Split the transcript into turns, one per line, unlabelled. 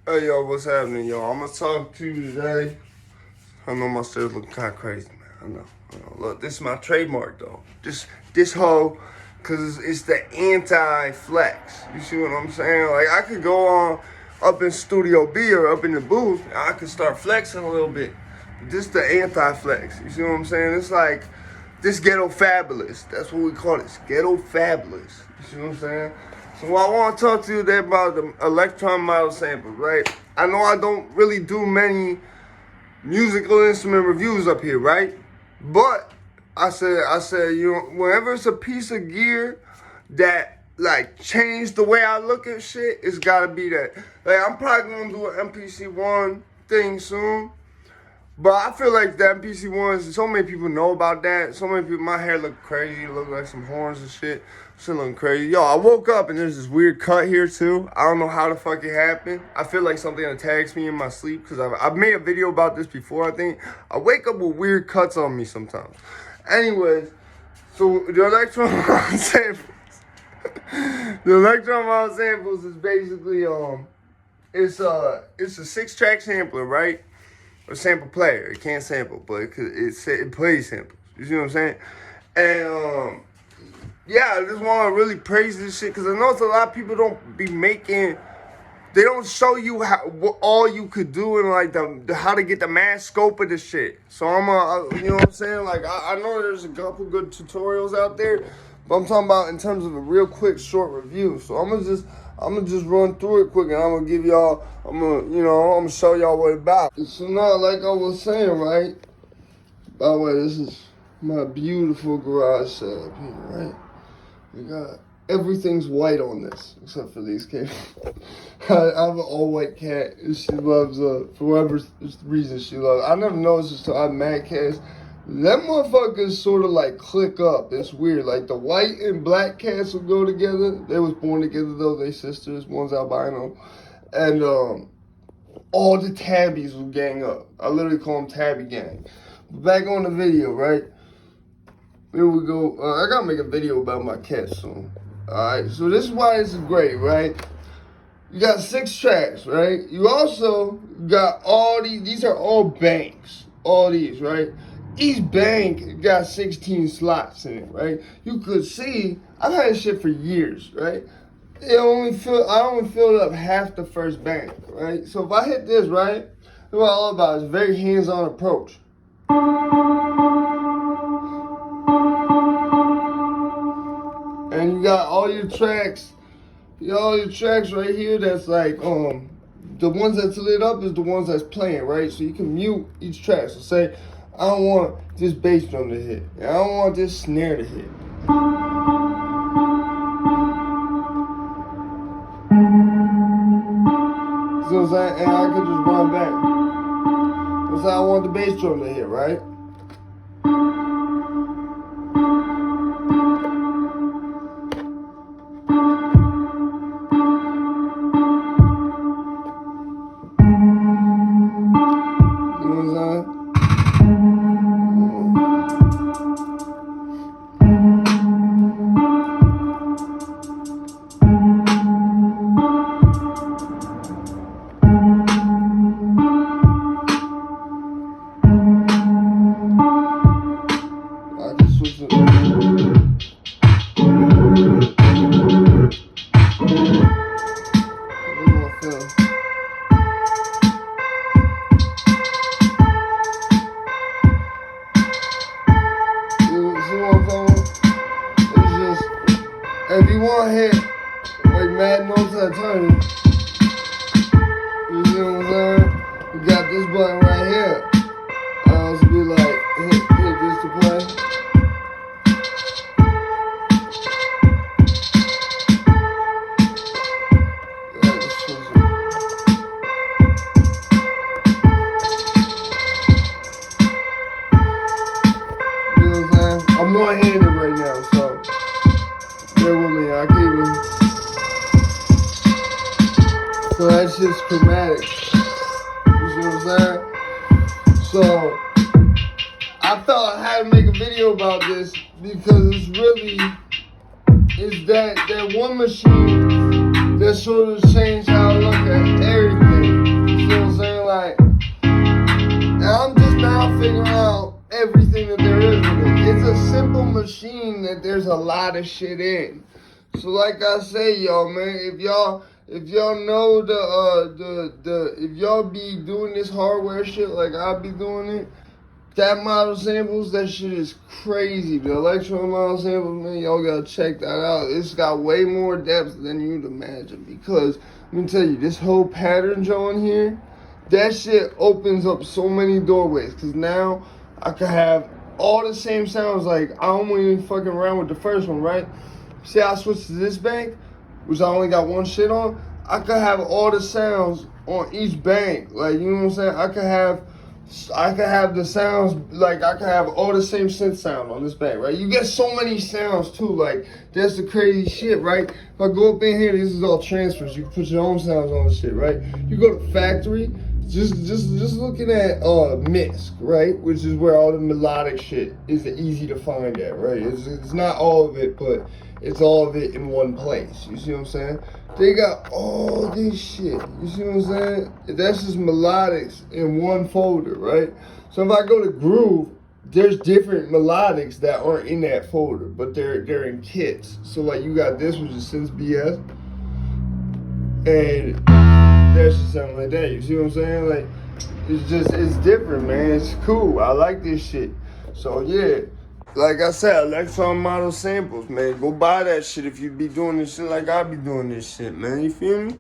Hey yo, what's happening, yo? I'm gonna talk to you today. I know my shit's looking kind of crazy, man. I know. Look, this is my trademark though. This whole, cause it's the anti-flex. You see what I'm saying? Like I could go on up in Studio B or up in the booth, and I could start flexing a little bit. This the anti-flex. You see what I'm saying? It's like this ghetto fabulous. That's what we call this, ghetto fabulous. You see what I'm saying? So I want to talk to you today about the Elektron Model samples, right? I know I don't really do many musical instrument reviews up here, right? But I said, you know, whenever it's a piece of gear that like changed the way I look at shit, it's gotta be that. Like I'm probably gonna do an MPC-1 thing soon. But I feel like the MPC-1s, so many people know about that. So many people, my hair look crazy. It look like some horns and shit. Shit looking crazy. Yo, I woke up and there's this weird cut here too. I don't know how the fuck it happened. I feel like something attacks me in my sleep because I've made a video about this before, I think. I wake up with weird cuts on me sometimes. Anyways, so the Elektron Model samples. The Elektron Model samples is basically, it's a 6-track sampler, right? A sample player. It can't sample, but it plays samples. You see what I'm saying? And yeah, I just want to really praise this shit because I know it's a lot of people don't be making. They don't show you what all you could do and like the how to get the mass scope of this shit. So you know what I'm saying? Like I know there's a couple good tutorials out there, but I'm talking about in terms of a real quick short review. So I'm gonna just run through it quick and I'm gonna give y'all, I'm gonna show y'all what it's about. So now, like I was saying, right? By the way, this is my beautiful garage setup here, right? We got, everything's white on this, except for these cables. I have an all-white cat, and she loves, for whatever reason she loves. I never noticed this till I had mad cats. That motherfuckers sort of like click up. It's weird. Like the white and black cats will go together. They was born together though. They sisters. One's albino. And all the tabbies will gang up. I literally call them tabby gang. Back on the video, right? Here we go. I gotta make a video about my cat soon. Alright, so this is why this is great, right? You got 6 tracks, right? You also got all these are all banks. All these, right? Each bank got 16 slots in it, right? You could see, I've had this shit for years, right? I only filled up half the first bank, right? So if I hit this, right? What I love about it is a very hands-on approach. And you got all your tracks, right here that's like, the ones that's lit up is the ones that's playing, right? So you can mute each track. So say, I don't want this bass drum to hit. I don't want this snare to hit. So I'm saying, and I could just run back. That's how I want the bass drum to hit, right? If you want to hit like mad notes at a time, you see what I'm saying? You got this button right here. I also be like, hit this to play. You know what I'm saying? I'm one-handed right now, so bear with me. I keep it. So that's just chromatic. You see what I'm saying? So I felt I had to make a video about this because it's that one machine that sort of changed how I look at everything. that there's a lot of shit in. So like I say, y'all, man, if y'all know if y'all be doing this hardware shit like I be doing it, that model samples, that shit is crazy. The Elektron Model samples, man, y'all gotta check that out. It's got way more depth than you'd imagine, because let me tell you, this whole pattern joint here, that shit opens up so many doorways, because now I could have all the same sounds. Like, I don't even fucking around with the first one, right? See how I switched to this bank, which I only got one shit on? I could have all the sounds on each bank. Like, you know what I'm saying? I could have the sounds, like I could have all the same synth sound on this bank, right? You get so many sounds too, like that's the crazy shit, right? If I go up in here, this is all transfers. You can put your own sounds on the shit, right? You go to factory, just looking at MISC, right? Which is where all the melodic shit is easy to find at, right? It's not all of it, but it's all of it in one place. You see what I'm saying? They got all this shit. You see what I'm saying? That's just melodics in one folder, right? So if I go to Groove, there's different melodics that aren't in that folder, but they're in kits. So like you got this, which is Synth BS, and there's just something like that. You see what I'm saying? Like it's different, man. It's cool. I like this shit. So yeah. Like I said, Elektron Model samples, man. Go buy that shit if you be doing this shit like I be doing this shit, man. You feel me?